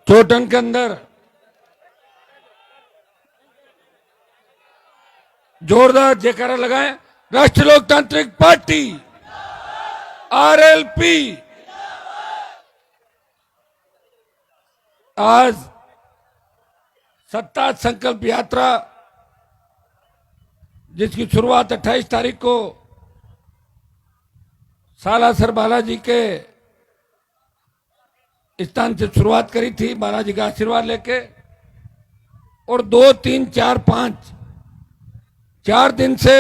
चोटन के अंदर जोरदार जयकारा लगाएं। राष्ट्रीय लोकतांत्रिक पार्टी आरएलपी आज सत्ता संकल्प यात्रा जिसकी शुरुआत 28 तारीख को सालासर बालाजी के स्थान से शुरुआत करी थी, बालाजी का आशीर्वाद लेके, और 2, 3, 4, 5 4 दिन से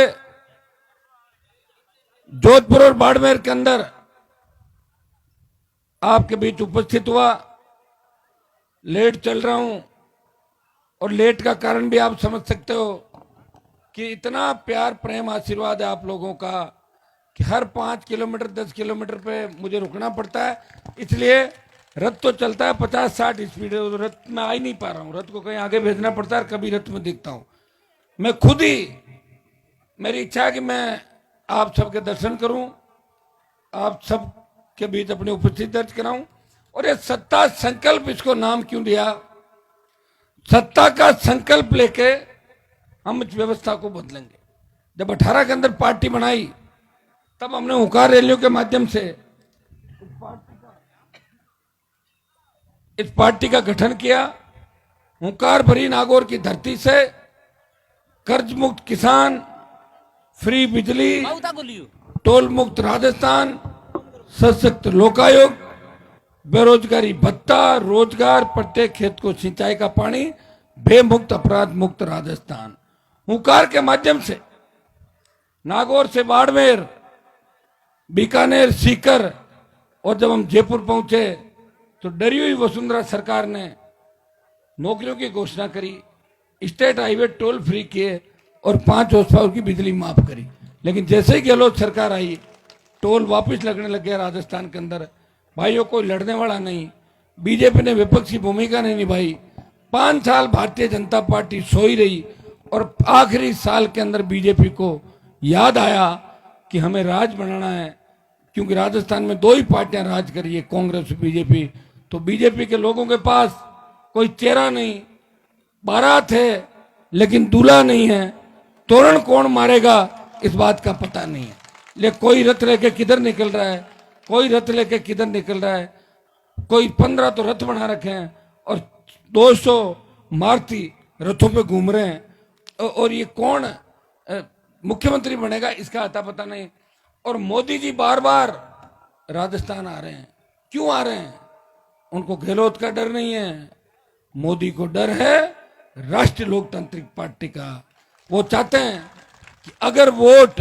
जोधपुर और बाड़मेर के अंदर आपके बीच उपस्थित हुआ। लेट चल रहा हूं और लेट का कारण भी आप समझ सकते हो कि इतना प्यार प्रेम आशीर्वाद है आप लोगों का कि हर 5 किलोमीटर 10 किलोमीटर पे मुझे रुकना पड़ता है। इसलिए रथ तो चलता है 50-60 स्पीड, रथ में आ ही नहीं पा रहा हूं, रथ को कहीं आगे भेजना पड़ता है, कभी रथ में दिखता हूं। मैं खुद ही, मेरी इच्छा है कि मैं आप सबके दर्शन करूं, आप सब के बीच अपनी उपस्थिति दर्ज कराऊं। और ये सत्ता संकल्प, इसको नाम क्यों दिया? सत्ता का संकल्प लेके हम इस व्यवस्था को बदलेंगे। जब 18 के अंदर पार्टी बनाई तब हमने हुंकार रैलियों के माध्यम से इस पार्टी का गठन किया। हुंकार भरी नागौर की धरती से कर्ज मुक्त किसान, फ्री बिजली, टोल मुक्त राजस्थान, सशक्त लोकायोग, बेरोजगारी भत्ता, रोजगार, प्रत्येक खेत को सिंचाई का पानी, बेमुक्त अपराध मुक्त राजस्थान। हुंकार के माध्यम से नागौर से बाड़मेर, बीकानेर, सीकर, और जब हम जयपुर पहुंचे तो डरी हुई वसुंधरा सरकार ने नौकरियों की घोषणा करी, स्टेट हाईवे टोल फ्री किए और 5 हॉर्स पावर की बिजली माफ करी। लेकिन जैसे ही गहलोत सरकार आई, टोल वापस लगने लग गया राजस्थान के अंदर। भाइयों, कोई लड़ने वाला नहीं, बीजेपी ने विपक्षी भूमिका नहीं निभाई। 5 साल भारतीय जनता पार्टी सोई रही और आखिरी साल के अंदर बीजेपी को याद आया कि हमें राज बनाना है, क्योंकि राजस्थान में 2 ही पार्टियां राज कर रही है, कांग्रेस और बीजेपी। तो बीजेपी के लोगों के पास कोई चेहरा नहीं, बारात है लेकिन दूल्हा नहीं है, तोरण कौन मारेगा इस बात का पता नहीं है। लेकिन कोई रथ लेके किधर निकल रहा है, कोई रथ लेके किधर निकल रहा है, कोई 15 तो रथ बना रखे हैं और 200 मारुति रथों पे घूम रहे हैं। और ये कौन मुख्यमंत्री बनेगा इसका अता पता नहीं। और मोदी जी बार बार राजस्थान आ रहे हैं, क्यों आ रहे हैं? उनको गहलोत का डर नहीं है, मोदी को डर है राष्ट्रीय लोकतांत्रिक पार्टी का। वो चाहते हैं कि अगर वोट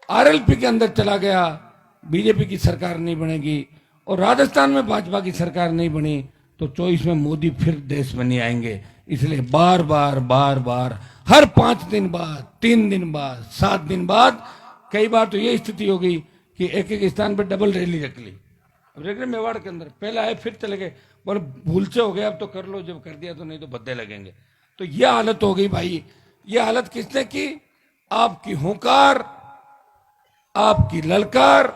आरएलपी के अंदर चला गया, बीजेपी की सरकार नहीं बनेगी और राजस्थान में भाजपा की सरकार नहीं बनी तो 24 में मोदी फिर देश में नहीं आएंगे। इसलिए बार बार हर 5 दिन बाद, 3 दिन बाद, 7 दिन बाद, कई बार तो ये स्थिति हो गई कि एक स्थान पर डबल रैली रख ली। मेवाड़ के अंदर पहले आए फिर चले गए, बोले भूल से हो गया, अब तो कर लो, जब कर दिया तो नहीं तो भद्दे लगेंगे। तो यह हालत हो गई भाई। यह हालत किसने की? आपकी हुंकार, आपकी ललकार,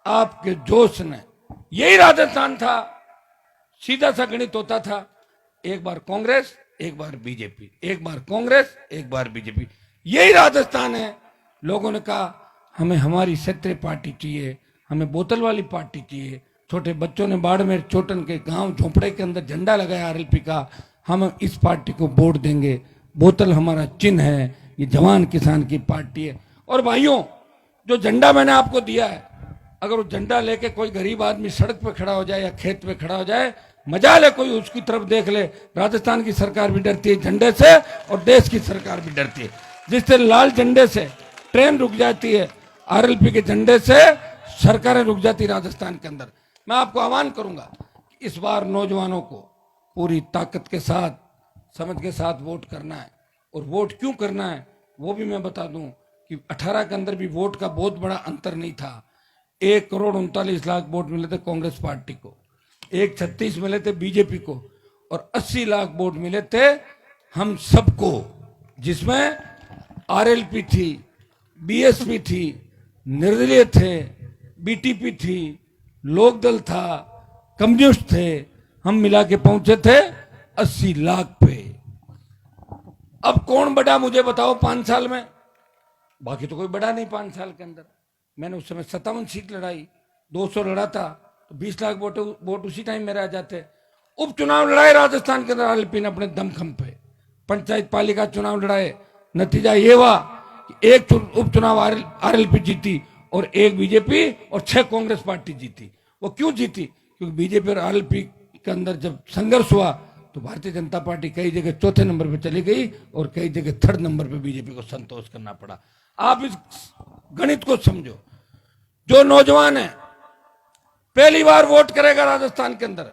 आपके जोश ने। यही राजस्थान था, सीधा सा गणित होता था, एक बार कांग्रेस एक बार बीजेपी, एक बार कांग्रेस एक बार बीजेपी। यही राजस्थान है। लोगों ने कहा हमें हमारी क्षेत्रीय पार्टी चाहिए, हमें बोतल वाली पार्टी चाहिए। छोटे बच्चों ने बाड़मेर चोटन के गांव झोंपड़े के अंदर झंडा लगाया आरएलपी का, हम इस पार्टी को वोट देंगे, बोतल हमारा चिन्ह है, ये जवान किसान की पार्टी है। और भाइयों, जो झंडा मैंने आपको दिया है, अगर वो झंडा लेके कोई गरीब आदमी सड़क पे खड़ा हो जाए या खेत पे खड़ा हो जाए, मजा ले, कोई उसकी तरफ देख ले। राजस्थान की सरकार भी डरती है झंडे से और देश की सरकार भी डरती है। जिस तरह लाल झंडे से ट्रेन रुक जाती है, आरएलपी के झंडे से सरकारें रुक जाती राजस्थान के अंदर। मैं आपको आह्वान करूंगा, इस बार नौजवानों को पूरी ताकत के साथ, समझ के साथ वोट करना है। और वोट क्यों करना है वो भी मैं बता दूं कि 18 के अंदर भी वोट का बहुत बड़ा अंतर नहीं था। 1,39,00,000 वोट मिले थे कांग्रेस पार्टी को, 1,36 मिले थे बीजेपी को और 80 लाख वोट मिले थे हम सबको, जिसमें आरएलपी थी, बीएसपी थी, निर्दलीय थे, बीटीपी थी, लोकदल था, कम्युनिस्ट थे, हम मिला के पहुंचे थे 80 लाख पे। अब कौन बढ़ा मुझे बताओ 5 साल में? बाकी तो कोई बढ़ा नहीं 5 साल के अंदर। मैंने उस समय 57 सीट लड़ाई, 200 लड़ा था तो 20 लाख वोट उसी टाइम मेरे आ जाते। उपचुनाव लड़ाए राजस्थान के अंदर आरएलपी ने अपने दमखम पे, पंचायत पालिका चुनाव लड़ाए। नतीजा ये हुआ कि एक उपचुनाव आरएलपी जीती और एक बीजेपी और 6 कांग्रेस पार्टी जीती। वो क्यों जीती? क्योंकि बीजेपी और आरएलपी के अंदर जब संघर्ष हुआ तो भारतीय जनता पार्टी कई जगह चौथे नंबर पे चली गई और कई जगह 3rd नंबर पे बीजेपी को संतोष करना पड़ा। आप इस गणित को समझो। जो नौजवान है पहली बार वोट करेगा राजस्थान के अंदर,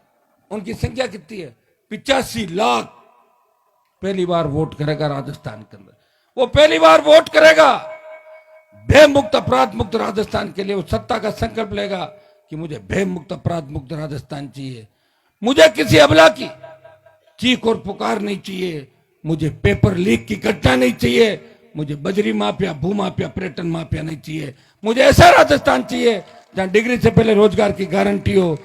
उनकी संख्या कितनी है? 85 लाख पहली बार वोट करेगा राजस्थान के अंदर। वो पहली बार वोट करेगा, भय मुक्त अपराध मुक्त राजस्थान के लिए वो सत्ता का संकल्प लेगा कि मुझे भय मुक्त अपराध मुक्त राजस्थान चाहिए, मुझे किसी अबला की चीख और पुकार नहीं चाहिए, मुझे पेपर लीक की घटना नहीं चाहिए, मुझे बजरी माफिया, भू माफिया, पर्यटन माफिया नहीं चाहिए। मुझे ऐसा राजस्थान चाहिए जहां डिग्री से पहले रोजगार की गारंटी हो,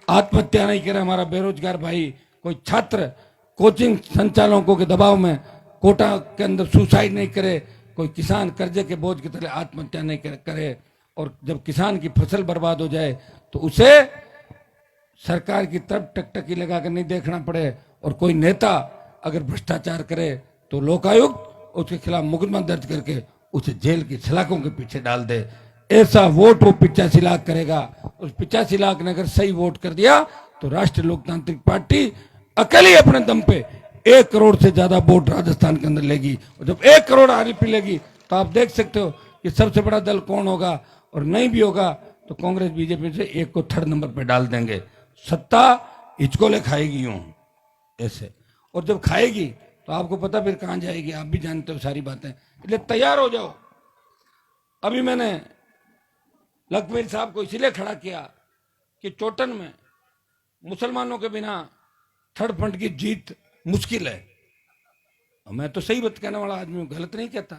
आत्महत्या नहीं करे हमारा बेरोजगार भाई, कोई छात्र कोचिंग संचालकों के दबाव में कोटा के अंदर सुसाइड नहीं करे, कोई किसान कर्जे के बोझ की तरह आत्महत्या नहीं करे, और जब किसान की फसल बर्बाद हो जाए तो उसे सरकार की तरफ टकटकी लगाकर नहीं देखना पड़े, और कोई नेता अगर भ्रष्टाचार करे तो लोकायुक्त उसके खिलाफ मुकदमा दर्ज करके उसे जेल की सलाखों के पीछे डाल दे। ऐसा वोट वो 85 लाख करेगा। उस 85 लाख ने अगर सही वोट कर दिया तो राष्ट्रीय लोकतांत्रिक पार्टी अकेली अपने दम पे 1 करोड़ से ज्यादा वोट राजस्थान के अंदर लेगी। और जब 1 करोड़ आरएलपी लेगी तो आप देख सकते हो कि सबसे बड़ा दल कौन होगा, और नहीं भी होगा तो कांग्रेस बीजेपी से एक को 3rd नंबर पे डाल देंगे। सत्ता हिचकोले खाएगी यूं ऐसे, और जब खाएगी तो आपको पता फिर कहां जाएगी, आप भी जानते हो सारी बातें। इसलिए तैयार हो जाओ। अभी मैंने लखवीर साहब को इसलिए खड़ा किया कि चोटन में मुसलमानों के बिना 3rd फ्रंट की जीत मुश्किल है। मैं तो सही बात कहने वाला आदमी हूं, गलत नहीं कहता,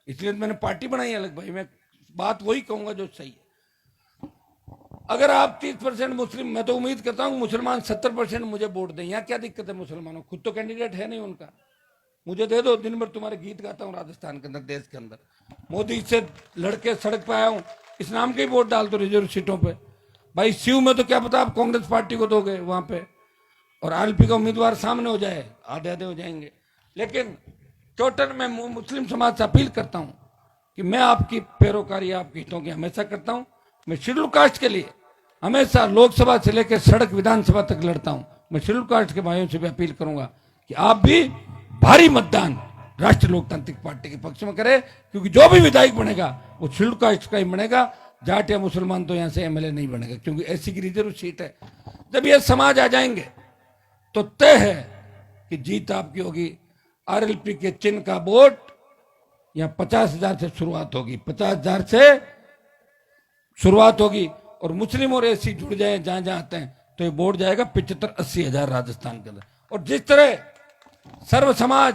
इसलिए मैंने पार्टी बनाई अलग भाई। मैं बात वही कहूंगा जो सही है। अगर आप 30% मुस्लिम, मैं तो उम्मीद करता हूं मुसलमान 70% मुझे वोट दें। यहाँ क्या दिक्कत है मुसलमानों, खुद तो कैंडिडेट है नहीं उनका, मुझे दे दो, दिन भर तुम्हारे गीत गाता हूं राजस्थान के अंदर, देश के अंदर। मोदी से लड़के सड़क पे आया हूं, इस नाम के ही वोट डाल दो रिजर्व सीटों पे। भाई शिव में तो क्या पता आप कांग्रेस पार्टी को दोगे वहां पे, और आरएलपी का उम्मीदवार सामने हो जाए, आधे आधे हो जाएंगे। लेकिन टोटल मैं मुस्लिम समाज से अपील करता हूं कि मैं आपकी पैरोकारी, आपके हितों की हमेशा करता हूं। मैं शेड्यूल कास्ट के लिए हमेशा लोकसभा से लेकर सड़क विधानसभा तक लड़ता हूं। मैं शेड्यूल कास्ट के भाइयों से भी अपील करूंगा कि आप भी भारी मतदान राष्ट्रीय लोकतांत्रिक पार्टी के पक्ष में करें, क्योंकि जो भी विधायक बनेगा वो शेड्यूल कास्ट का ही बनेगा। जाट या मुसलमान तो यहां से एमएलए नहीं बनेगा, क्योंकि ऐसी की रिजर्व सीट है। जब ये समाज आ जाएंगे तो तय है कि जीत आपकी होगी। आरएलपी के चिन्ह का वोट यहां 50,000 से शुरुआत होगी, 50,000 से शुरुआत होगी, और मुस्लिम और एसी जुड़ जाए जहां जहां आते हैं तो ये वोट जाएगा 75-80 हजार राजस्थान के अंदर। और जिस तरह सर्व समाज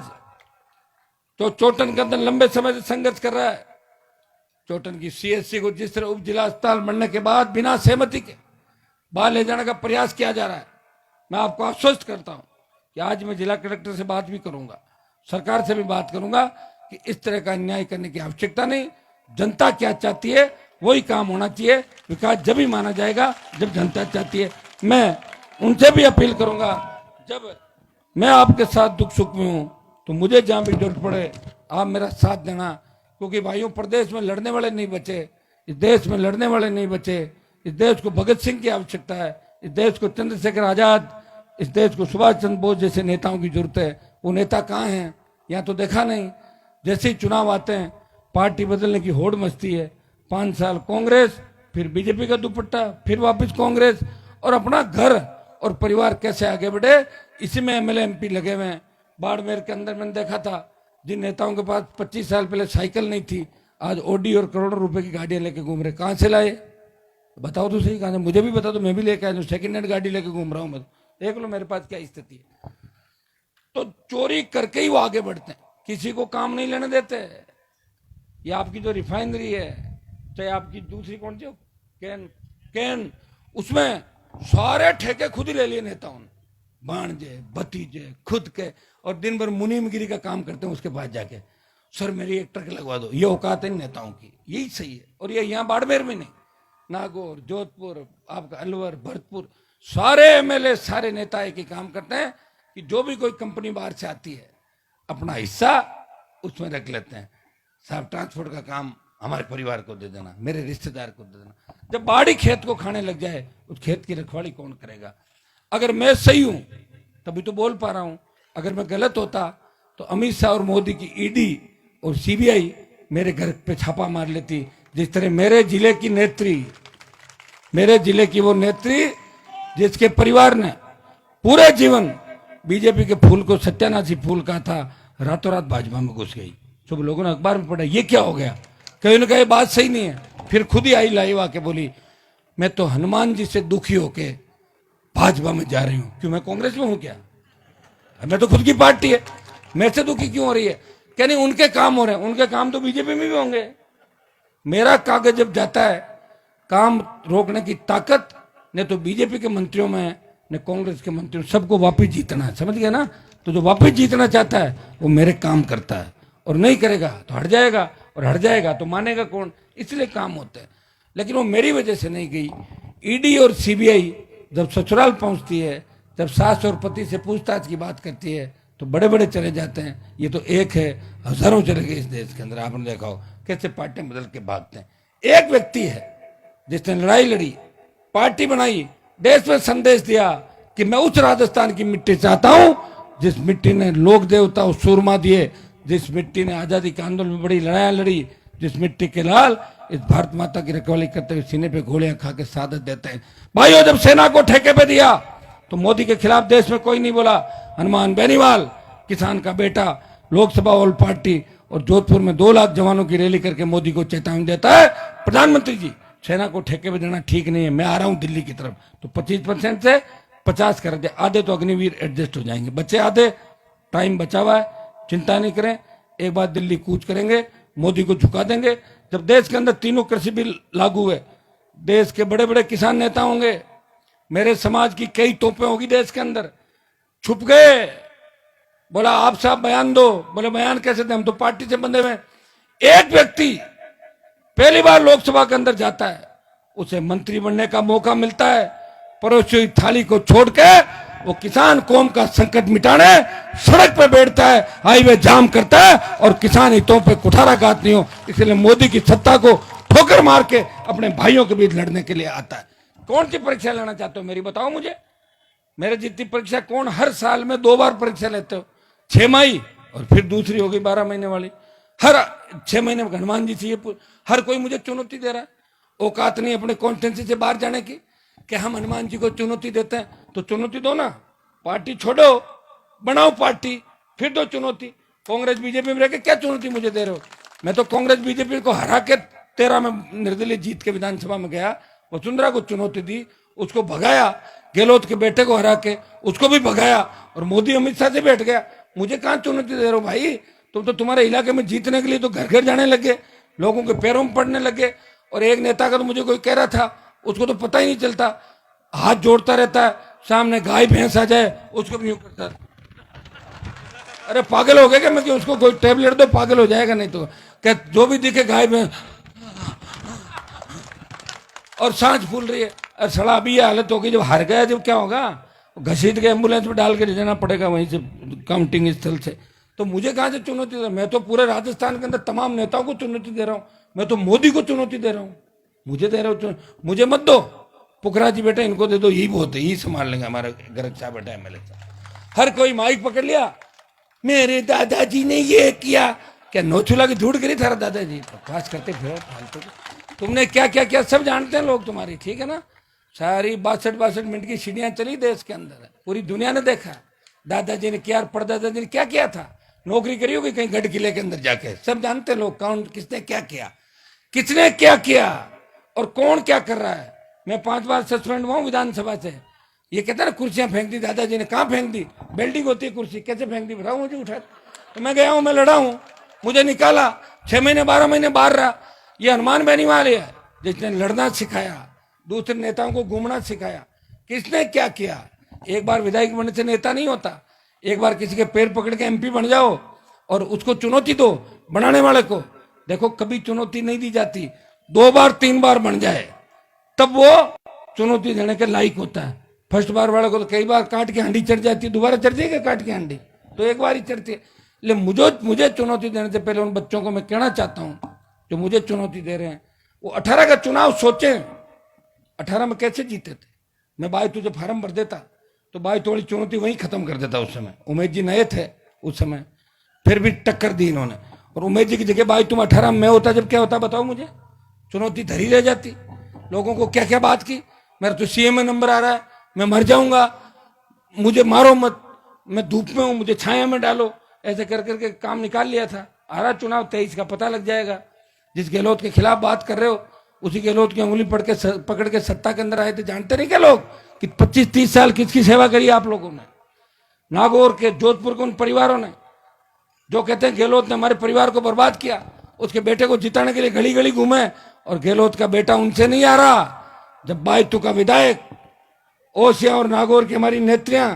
जो चोटन के अंदर लंबे समय से संघर्ष कर रहा है, चोटन की सीएससी को जिस तरह उप जिला अस्पताल बनने के बाद बिना सहमति के बाहर ले जाने का प्रयास किया जा रहा है, मैं आपको आश्वस्त करता हूं कि आज मैं जिला कलेक्टर से बात भी करूंगा, सरकार से भी बात करूंगा कि इस तरह का अन्याय करने की आवश्यकता नहीं। जनता क्या चाहती है वही काम होना चाहिए। विकास जब ही माना जाएगा जब जनता चाहती है। मैं उनसे भी अपील करूंगा, जब मैं आपके साथ दुख सुख में हूं तो मुझे जहां भी जरूरत पड़े आप मेरा साथ देना, क्योंकि भाइयों प्रदेश में लड़ने वाले नहीं बचे, इस देश में लड़ने वाले नहीं बचे। इस देश को भगत सिंह की आवश्यकता है, इस देश को चंद्रशेखर आजाद, इस देश को सुभाष चंद्र बोस जैसे नेताओं की जरूरत है। वो नेता कहाँ हैं? यहाँ तो देखा नहीं। जैसे ही चुनाव आते हैं पार्टी बदलने की होड़ मचती है। 5 साल कांग्रेस, फिर बीजेपी का दुपट्टा, फिर वापस कांग्रेस, और अपना घर और परिवार कैसे आगे बढ़े इसी में एमएलए एमपी लगे हुए हैं। बाड़मेर के अंदर मैंने देखा था जिन नेताओं के पास 25 साल पहले साइकिल नहीं थी, आज ऑडी और करोड़ों रुपए की गाड़ियां लेके घूम रहे। कहां से लाए बताओ तो सही, कहां से? मुझे भी बता दो, मैं भी लेके आया, सेकंड हैंड गाड़ी लेके घूम रहा हूं। मैं देख लो मेरे पास क्या स्थिति है। तो चोरी करके ही वो आगे बढ़ते हैं, किसी को काम नहीं लेने देते। ये आपकी जो रिफाइनरी है, चाहे आपकी दूसरी कौन सी कैन, उसमें सारे ठेके खुद ही ले लिए नेताओं ने। भाणजे, भतीजे, खुद के, और दिन भर मुनीमगिरी का काम करते हैं उसके पास जाके, सर मेरी एक ट्रक लगवा दो। ये औकात है नेताओं की, यही सही है। और ये यहाँ बाड़मेर में नहीं, नागौर, जोधपुर, आपका अलवर, भरतपुर, सारे एमएलए, सारे नेता एक ही काम करते हैं कि जो भी कोई कंपनी बाहर से आती है अपना हिस्सा उसमें रख लेते हैं। साहब ट्रांसपोर्ट का काम हमारे परिवार को दे देना, मेरे रिश्तेदार को दे देना। जब बाड़ी खेत को खाने लग जाए उस खेत की रखवाली कौन करेगा? अगर मैं सही हूं तभी तो बोल पा रहा हूं, अगर मैं गलत होता तो अमित शाह और मोदी की ईडी और सीबीआई मेरे घर पे छापा मार लेती। जिस तरह मेरे जिले की नेत्री, मेरे जिले की वो नेत्री जिसके परिवार ने पूरे जीवन बीजेपी के फूल को सत्यानाशी फूल कहा था, रातों रात भाजपा में घुस गई। सब लोगों ने अखबार में पढ़ा, ये क्या हो गया? कहीं ना कहीं बात सही नहीं है। फिर खुद ही आई लाइव आके बोली मैं तो हनुमान जी से दुखी होके भाजपा में जा रही हूं। क्यों, मैं कांग्रेस में हूं क्या? मैं तो खुद की पार्टी है, मेरे से दुखी क्यों हो रही है? क्या नहीं उनके काम हो रहे हैं? उनके काम तो बीजेपी में भी होंगे। मेरा कागज जब जाता है, काम रोकने की ताकत ने तो बीजेपी के मंत्रियों में ने कांग्रेस के मंत्रियों, सबको वापस जीतना है, समझ गया ना? तो जो वापस जीतना चाहता है वो मेरे काम करता है, और नहीं करेगा तो हट जाएगा, और हट जाएगा तो मानेगा कौन? इसलिए काम होते हैं। लेकिन वो मेरी वजह से नहीं गई। ईडी और सीबीआई जब ससुराल पहुंचती है, जब सास और पति से पूछताछ की बात करती है तो बड़े बड़े चले जाते हैं। ये तो एक है, हजारों चले गए इस देश के अंदर। आपने देखा हो कैसे पार्टियां बदल के भागते हैं। एक व्यक्ति है जिसने लड़ाई लड़ी, पार्टी बनाई, देश में संदेश दिया कि मैं उस राजस्थान की मिट्टी चाहता हूं जिस मिट्टी ने लोक देवता और सूरमा दिए, जिस मिट्टी ने आजादी के आंदोलन में बड़ी लड़ाइयां लड़ी, जिस मिट्टी के लाल इस भारत माता की रखवाली करते हुए सीने पे गोलियां खा के शहादत देते हैं। भाइयों, जब सेना को ठेके पे दिया तो मोदी के खिलाफ देश में कोई नहीं बोला। हनुमान बेनीवाल, किसान का बेटा, लोकसभा ऑल पार्टी और जोधपुर में 2 लाख जवानों की रैली करके मोदी को चेतावनी देता है, प्रधानमंत्री जी सेना को ठेके पे देना ठीक नहीं है, मैं आ रहा हूं दिल्ली की तरफ। तो 25% से 50 कर दे, आधे तो अग्निवीर एडजस्ट हो जाएंगे, बच्चे आधे, टाइम बचा हुआ है, चिंता नहीं करें, एक बार दिल्ली कूच करेंगे, मोदी को झुका देंगे। जब देश के अंदर तीनों कृषि बिल लागू हुए, देश के बड़े बड़े किसान नेता होंगे, मेरे समाज की कई तोपें होगी देश के अंदर, छुप गए, बोला आप साहब बयान दो। बोले बयान कैसे दें, हम तो पार्टी से बंधे हुए। एक व्यक्ति पहली बार लोकसभा के अंदर जाता है, उसे मंत्री बनने का मौका मिलता है, परोसी हुई थाली को छोड़ के वो किसान कौम का संकट मिटाने सड़क पे बैठता है, हाईवे जाम करता है और किसान हितों पे कुठाराघात नहीं हो, इसलिए मोदी की सत्ता को ठोकर मार के अपने भाइयों के बीच लड़ने के लिए आता है। कौन सी परीक्षा लेना चाहते हो मेरी, बताओ मुझे। मेरे जितनी परीक्षा, कौन हर साल में 2 बार परीक्षा लेते हो, 6 माही और फिर दूसरी होगी 12 महीने वाली। हर 6 महीने में हनुमान जी चाहिए, हर कोई मुझे चुनौती दे रहा है। औकात नहीं अपने कॉन्स्टिट्यूंसी से बाहर जाने की कि हम हनुमान जी को चुनौती देते हैं, तो चुनौती दो ना, पार्टी छोड़ो, बनाओ पार्टी, फिर दो चुनौती। कांग्रेस बीजेपी में रहकर क्या चुनौती मुझे दे रहे हो? मैं तो कांग्रेस बीजेपी को हरा के 13 में निर्दलीय जीत के विधानसभा में गया, वसुंधरा को चुनौती दी, उसको भगाया, गहलोत के बेटे को हरा के उसको भी भगाया, और मोदी अमित शाह से बैठ गया। मुझे कहां चुनौती दे रहे हो भाई? तुम तो तुम्हारे इलाके में जीतने के लिए तो घर घर जाने लगे, लोगों के पैरों में पड़ने लगे। और एक नेता का तो मुझे कोई कह रहा था, उसको तो पता ही नहीं चलता, हाथ जोड़ता रहता है, सामने गाय भैंस आ जाए उसको भी यूं करता। अरे पागल हो गए क्या? मैं कि उसको कोई टेबलेट दो, पागल हो जाएगा। नहीं तो क्या, जो भी दिखे गाय भैंस और सांस फूल रही है। अरे सड़ा अभी ये हालत होगी, जब हार गया जब क्या होगा? घसीट के एम्बुलेंस में डाल के ले जाना पड़ेगा वहीं से, काउंटिंग स्थल से। तो मुझे कहां से चुनौती दे रहा? मैं तो पूरे राजस्थान के अंदर तमाम नेताओं को चुनौती दे रहा हूं, मैं तो मोदी को चुनौती दे रहा हूं। मुझे दे रहे हो, मुझे मत दो, पुखरा जी बेटा इनको दे दो, यही बहुत है, यही संभाल लेंगे हमारा गरक्षा बेटा एमएलए। हर कोई माइक पकड़ लिया, मेरे दादाजी ने ये किया। क्या नोचुला की झूठ करी थारा दादाजी? बकवास करते फिर फालतू। तुमने क्या क्या किया सब जानते हैं लोग तुम्हारी, ठीक है ना? सारी 62 मिनट की सीढ़ियां चली देश के अंदर, पूरी दुनिया ने देखा दादाजी ने क्या, परदादाजी ने क्या किया था। नौकरी करी होगी कहीं गढ़ किले के अंदर जाके, सब जानते लोग कौन किसने क्या किया, किसने क्या किया और कौन क्या कर रहा है। मैं 5 बार सस्पेंड हुआ हूं विधानसभा से। ये कहता है ना कुर्सियां फेंक दी दादाजी ने, कहां फेंक दी? बेल्डिंग होती है कुर्सी, कैसे फेंक दी बताओ मुझे? उठा तो मैं गया हूं, मैं लड़ा हूं, मुझे निकाला, 6 महीने 12 महीने बाहर रहा। ये हनुमान बेनीवाल है जिसने लड़ना सिखाया, दूसरे नेताओं को घूमना सिखाया। किसने क्या किया? एक बार विधायक बनने से नेता नहीं होता। एक बार किसी के पैर पकड़ के एमपी बन जाओ और उसको चुनौती दो बनाने वाले को। देखो कभी चुनौती नहीं दी जाती, 2 बार 3 बार बन जाए तब वो चुनौती देने के लायक होता है। फर्स्ट बार वाले को तो कई बार काट के हांडी चढ़ जाती है, दोबारा चढ़ जाएगी काट के हांडी? तो एक बार ही चढ़ती है। इसलिए मुझे चुनौती देने से पहले उन बच्चों को मैं कहना चाहता हूं जो मुझे चुनौती दे रहे हैं, वो 18 का चुनाव सोचे। 18 में कैसे जीते थे? मैं भाई तुझे फार्म भर देता तो भाई थोड़ी चुनौती वहीं खत्म कर देता। उस समय उमेश जी नए थे उस समय, फिर भी टक्कर दी इन्होंने। और उमेश जी की जगह भाई तुम 18 में होता जब क्या होता बताओ मुझे? चुनौती धरी रह जाती। लोगों को क्या क्या बात की, मेरा तो सीएम में नंबर आ रहा है, मैं मर जाऊंगा, मुझे मारो मत, मैं धूप में हूं, मुझे छाया में डालो, ऐसे कर करके काम निकाल लिया था। आ रहा चुनाव 23 का, पता लग जाएगा। जिस गहलोत के खिलाफ बात कर रहे हो उसी गहलोत की उंगली पकड़ के सत्ता के अंदर आए थे। जानते नहीं क्या लोग कि 25-30 साल किसकी सेवा करी आप लोगों ने? नागौर के, जोधपुर के उन परिवारों ने जो कहते हैं गहलोत ने हमारे परिवार को बर्बाद किया। उसके बेटे को जिताने के लिए गली गली घूमे और गहलोत का बेटा उनसे नहीं आ रहा। जब बायतू का विधायक, ओसिया और नागौर की हमारी नेत्रियां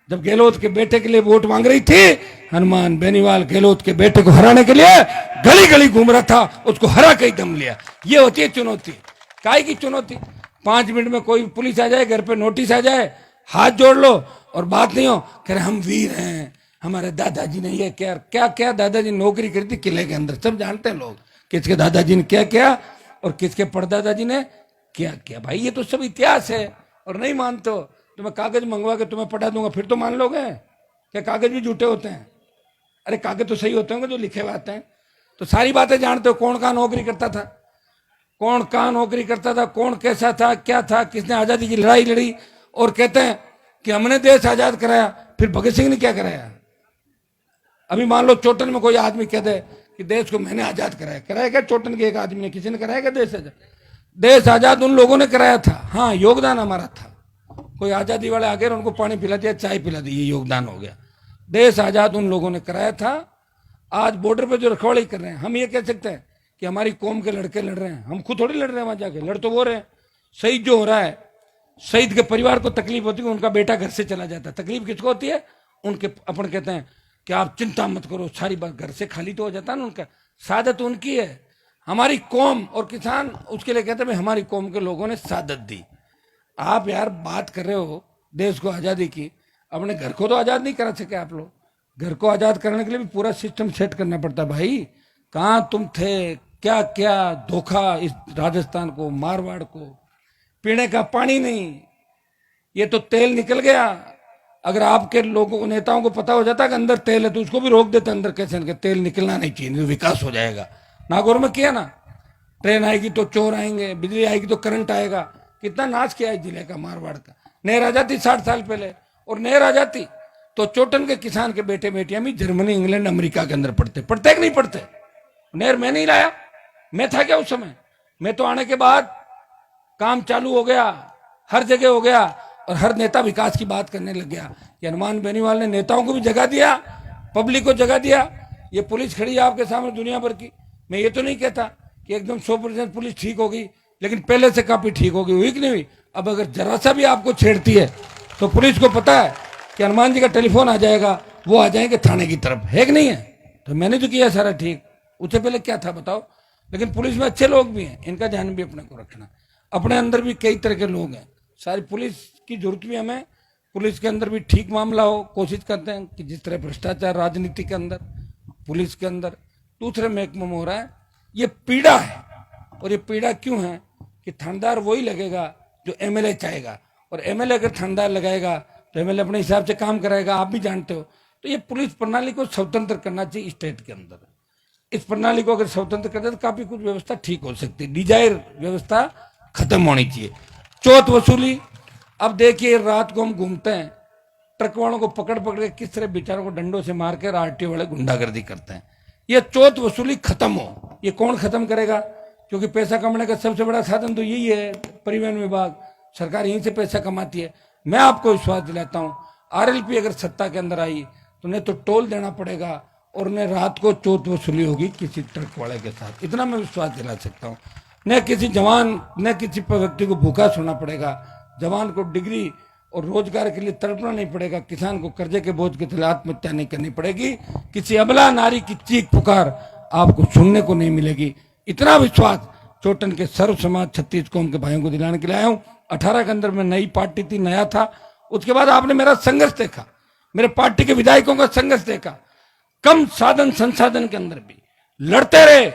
जब गहलोत के बेटे के लिए वोट मांग रही थी, हनुमान बेनीवाल गहलोत के बेटे को हराने के लिए गली गली घूम रहा था, उसको हरा के ही दम लिया। ये होती है चुनौती। काय की चुनौती? 5 मिनट में कोई पुलिस आ जाए, घर पे नोटिस आ जाए, हाथ जोड़ लो और बात नहीं हो, कह रहे हम वीर हैं, हमारे दादाजी ने ये क्या क्या क्या दादाजी नौकरी करी थी किले के अंदर। सब जानते हैं लोग किसके दादाजी ने क्या किया और किसके परदादाजी ने क्या किया। भाई ये तो सब इतिहास है। और नहीं मानते हो तो मैं कागज मंगवा के तुम्हें पढ़ा दूंगा, फिर तो मान लोगे? क्या कागज भी झूठे होते हैं? अरे कागज तो सही होते होंगे जो लिखे हुए आते हैं। तो सारी बातें जानते हो, कौन कहाँ नौकरी करता था, कौन कहाँ नौकरी करता था, कौन कैसा था, क्या था, किसने आजादी की लड़ाई लड़ी। और कहते हैं कि हमने देश आजाद कराया, फिर भगत सिंह ने क्या कराया? अभी मान लो चोटन में कोई आदमी कह दे कि देश को मैंने आजाद कराया, कराया क्या? चोटन के एक आदमी ने, किसी ने कराया क्या देश आजाद? देश आजाद उन लोगों ने कराया था, हाँ योगदान हमारा था। कोई आजादी वाले आगे उनको पानी पिला दिया, चाय पिला दी, ये योगदान हो गया। देश आजाद उन लोगों ने कराया था। आज बॉर्डर पे जो रखवाली कर रहे हैं, हम ये कह सकते हैं कि हमारी कौम के लड़के लड़ रहे हैं? हम खुद थोड़ी लड़ रहे हैं वहां जाके, लड़ तो वो रहे हैं। शहीद जो हो रहा है, शहीद के परिवार को तकलीफ होती है, उनका बेटा घर से चला जाता है। तकलीफ किसको होती है? उनके अपन कहते हैं कि आप चिंता मत करो, सारी बात घर से खाली तो हो जाता है ना उनका। सादत उनकी है। हमारी कौम और किसान उसके लिए कहते हैं हमारी कौम के लोगों ने सादत दी। आप यार बात कर रहे हो देश को आजादी की, अपने घर को तो आजाद नहीं करा सके आप लोग। घर को आजाद करने के लिए भी पूरा सिस्टम सेट करना पड़ता है। भाई कहाँ तुम थे, क्या क्या धोखा इस राजस्थान को, मारवाड़ को। पीने का पानी नहीं, ये तो तेल निकल गया। अगर आपके लोगों को, नेताओं को पता हो जाता कि अंदर तेल है तो उसको भी रोक देते अंदर, कैसे इनके तेल निकलना नहीं चाहिए, विकास हो जाएगा। नागौर में किया ना, ट्रेन आएगी तो चोर आएंगे, बिजली आएगी तो करंट आएगा। कितना नाश किया है जिले का, मारवाड़ का। नहर आ जाती 60 साल पहले, और नहर आ जाती तो चोटन के किसान के बेटे बेटियां भी जर्मनी, इंग्लैंड, अमेरिका के अंदर पढ़ते कि नहीं पढ़ते? नहर मैं नहीं लाया, मैं था क्या उस समय? मैं तो आने के बाद काम चालू हो गया, हर जगह हो गया, और हर नेता विकास की बात करने लग गया। ये हनुमान बेनीवाल ने नेताओं को भी जगह दिया, पब्लिक को जगह दिया। ये पुलिस खड़ी है आपके सामने दुनिया भर की। मैं ये तो नहीं कहता कि एकदम 100% पुलिस ठीक होगी, लेकिन पहले से काफी ठीक होगी, हुई कि नहीं हुई? अब अगर जरा सा भी आपको छेड़ती है तो पुलिस को पता है कि हनुमान जी का टेलीफोन आ जाएगा, वो आ जाएंगे थाने की तरफ, है कि नहीं है? तो मैंने तो किया सारा ठीक, उससे पहले क्या था बताओ? लेकिन पुलिस में अच्छे लोग भी हैं, इनका ध्यान भी अपने को रखना। अपने अंदर भी कई तरह के लोग हैं, सारी पुलिस की जरूरत भी हमें, पुलिस के अंदर भी ठीक मामला हो। कोशिश करते हैं कि जिस तरह भ्रष्टाचार राजनीति के अंदर, पुलिस के अंदर, दूसरे महकमों में हो रहा है, ये पीड़ा है। और ये पीड़ा क्यों है कि थानेदार वही लगेगा जो एमएलए चाहेगा, और एमएलए अगर थानेदार लगाएगा तो एमएलए अपने हिसाब से काम कराएगा, आप भी जानते हो। तो ये पुलिस प्रणाली को स्वतंत्र करना चाहिए स्टेट के अंदर। इस प्रणाली को अगर स्वतंत्र कर दे तो काफी कुछ व्यवस्था ठीक हो सकती है, डिजायर व्यवस्था खत्म होनी चाहिए। चौथ वसूली, अब देखिए रात को हम घूमते हैं, ट्रक वालों को पकड़ पकड़ के किस तरह बेचारों को डंडों से मार कर आरटीओ वाले गुंडागर्दी करते हैं। ये चौथ वसूली खत्म हो। ये कौन खत्म करेगा? क्योंकि पैसा कमाने का सबसे बड़ा साधन तो यही है, परिवहन विभाग, सरकार यहीं से पैसा कमाती है। मैं आपको विश्वास दिलाता हूँ, आरएलपी अगर सत्ता के अंदर आई तो उन्हें तो टोल देना पड़ेगा और उन्हें रात को चौथ वसूली होगी किसी ट्रक वाले के साथ। इतना मैं विश्वास दिला सकता हूँ। न किसी जवान, न किसी व्यक्ति को भूखा सोना पड़ेगा। जवान को डिग्री और रोजगार के लिए तड़पना नहीं पड़ेगा, किसान को कर्जे के बोझ के तले आत्महत्या नहीं करनी पड़ेगी, किसी अबला नारी की चीख पुकार आपको सुनने को नहीं मिलेगी। इतना विश्वास चोटन के सर्व समाज 36 कौम के भाइयों को दिलाने के लिए आया हूं। 18 के अंदर में नई पार्टी थी, नया था। उसके बाद आपने मेरा संघर्ष देखा, मेरे पार्टी के विधायकों का संघर्ष देखा। कम साधन संसाधन के अंदर भी लड़ते रहे,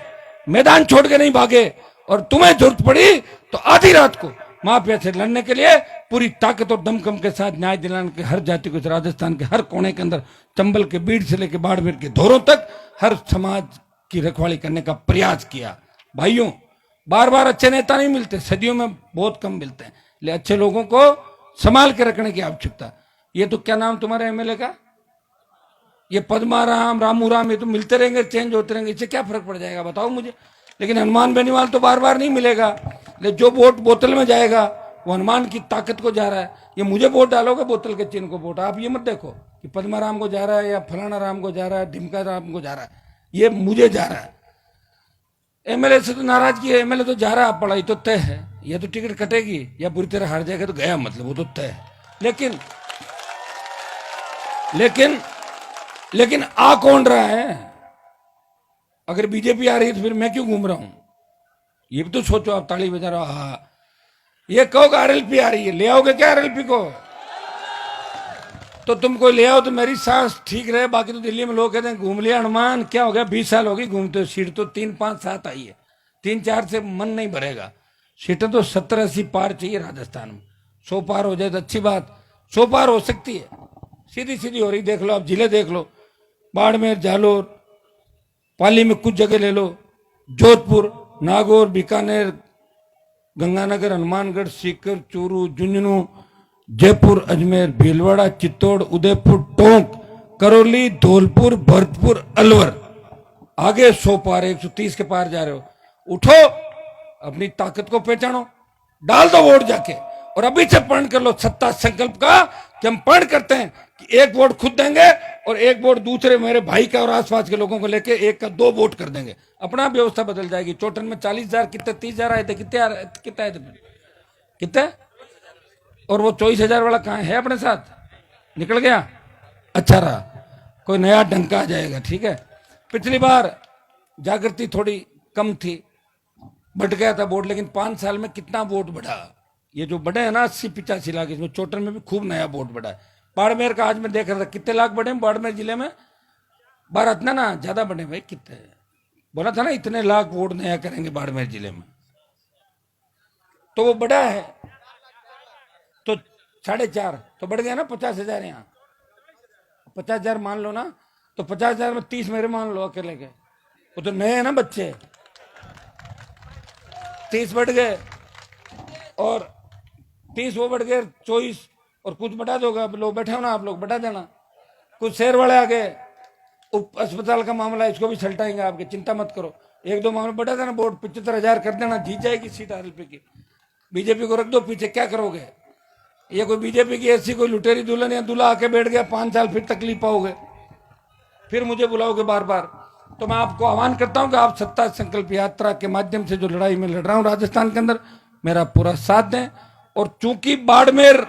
मैदान छोड़ के नहीं भागे। और तुम्हें जरूरत पड़ी तो आधी रात को माफिया से लड़ने के लिए पूरी ताकत और दमखम के साथ न्याय दिलाने के हर जाति को, राजस्थान के हर कोने के अंदर, चंबल के बीड़ से लेकर बाड़मेर के धोरों तक हर समाज की रखवाली करने का प्रयास किया। भाइयों, बार बार अच्छे नेता नहीं मिलते, सदियों में बहुत कम मिलते हैं, लेकिन अच्छे लोगों को संभाल के रखने की आवश्यकता। ये तो क्या नाम तुम्हारे एमएलए का, ये पद्माराम, रामू राम, ये तो मिलते रहेंगे, चेंज होते रहेंगे, इससे क्या फर्क पड़ जाएगा बताओ मुझे। लेकिन हनुमान बेनीवाल तो बार बार नहीं मिलेगा। लेकिन जो वोट बोतल में जाएगा वो हनुमान की ताकत को जा रहा है। ये मुझे वोट डालोगे बोतल के चिन्ह को वोट, आप ये मत देखो कि पद्माराम को जा रहा है या फलाना राम को जा रहा है, ढिमका राम को जा रहा है, ये मुझे जा रहा है। एमएलए से तो नाराजगी है, एमएलए तो जा रहा है, पढ़ाई तो तय है, या तो टिकट कटेगी या बुरी तरह हार जाएगा तो गया, मतलब वो तो तय है। लेकिन आ कौन रहा है? अगर बीजेपी आ रही है तो फिर मैं क्यों घूम रहा हूं? ये भी तो सोचो आप, ताली बजा रहे हो। हाँ, ये कहोगे आरएलपी आ रही है, ले आओगे क्या आरएलपी को? तो तुम कोई ले आओ तो मेरी सांस ठीक रहे। बाकी तो दिल्ली में लोग कहते हैं घूम लिया हनुमान, क्या हो गया, 20 साल हो गई घूमते हो, सीट तो 3, 5, 7 आई है, 3-4 से मन नहीं भरेगा। सीटें तो 70-80 पार चाहिए राजस्थान में। 100 पार हो जाए तो अच्छी बात, 100 पार हो सकती है, सीधी सीधी हो रही। देख लो आप, जिले देख लो, बाड़मेर, जालोर, पाली में कुछ जगह ले लो, जोधपुर, नागौर, बीकानेर, गंगानगर, हनुमानगढ़, सीकर, चूरू, झुंझुनू, जयपुर, अजमेर, भीलवाड़ा, चित्तौड़, उदयपुर, टोंक, करौली, धौलपुर, भरतपुर, अलवर, आगे 100 पार, 130 के पार जा रहे हो। उठो, अपनी ताकत को पहचानो, डाल दो वोट जाके, और अभी से प्रण कर लो सत्ता संकल्प का कि हम प्रण करते हैं कि 1 वोट खुद देंगे और 1 वोट दूसरे मेरे भाई का और आसपास के लोगों को लेके 1 का 2 वोट कर देंगे। अपना व्यवस्था बदल जाएगी। चोटन में 40,000 कितने 30,000 आए थे, कितने आए थे, कितने? और वो 24,000 वाला कहाँ है? अपने साथ निकल गया। अच्छा रहा, कोई नया डंका आ जाएगा। ठीक है, पिछली बार जागृति थोड़ी कम थी, बढ़ गया था वोट, लेकिन 5 साल में कितना वोट बढ़ा। ये जो बढ़े है ना 80-85 लाख, इसमें चोटन में भी खूब नया वोट बढ़ा है। बाड़मेर का आज मैं देख रहा था, कितने लाख बढ़े बाड़मेर जिले में? 12 इतना ना ज्यादा बढ़े भाई, कितने बोला था ना, इतने लाख वोट नया करेंगे बाड़मेर जिले में, तो वो बढ़ा है। तो 4.5 तो बढ़ गया ना, 50,000 यहाँ, 50,000 मान लो ना, तो 50,000 में 30 मेरे मान लो अकेले के, वो तो नए है ना बच्चे, 30 बढ़ गए, और 30 वो बढ़ गए 24, और कुछ बढ़ा दोगा, लोग बैठे हो ना आप लोग, बढ़ा देना। कुछ शहर वाले आ गए, अस्पताल का मामला है, इसको भी सलटाएंगे आपके, चिंता मत करो। 1-2 मामले बढ़ा देना, वोट 75,000 कर देना, जीत जाएगी सीट आरएलपी की। बीजेपी को रख दो पीछे, क्या करोगे? ये कोई बीजेपी की ऐसी कोई लुटेरी दुल्हन या दूल्हा आके बैठ गया, 5 साल फिर तकलीफ पाओगे, फिर मुझे बुलाओगे बार बार। तो मैं आपको आह्वान करता हूं कि आप सत्ता संकल्प यात्रा के माध्यम से जो लड़ाई में लड़ रहा हूं राजस्थान के अंदर, मेरा पूरा साथ दें। और चूंकि बाड़मेर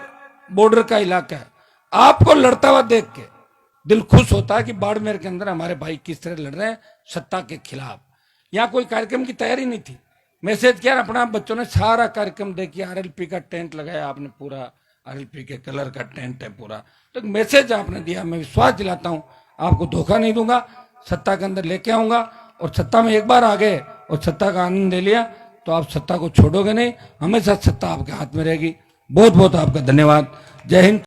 बॉर्डर का इलाका है, आपको लड़ता हुआ देख के दिल खुश होता है कि बाड़मेर के अंदर हमारे भाई किस तरह लड़ रहे हैं सत्ता के खिलाफ। यहाँ कोई कार्यक्रम की तैयारी नहीं थी, मैसेज किया अपना, बच्चों ने सारा कार्यक्रम देखिए, आरएलपी का टेंट लगाया आपने, पूरा आरएलपी के कलर का टेंट है पूरा, तो मैसेज आपने दिया। मैं विश्वास दिलाता हूं, आपको धोखा नहीं दूंगा, सत्ता के अंदर लेके आऊंगा। और सत्ता में एक बार आ गए और सत्ता का आनंद ले लिया तो आप सत्ता को छोड़ोगे नहीं, हमेशा सत्ता आपके हाथ में रहेगी। बहुत बहुत आपका धन्यवाद। जय हिंद।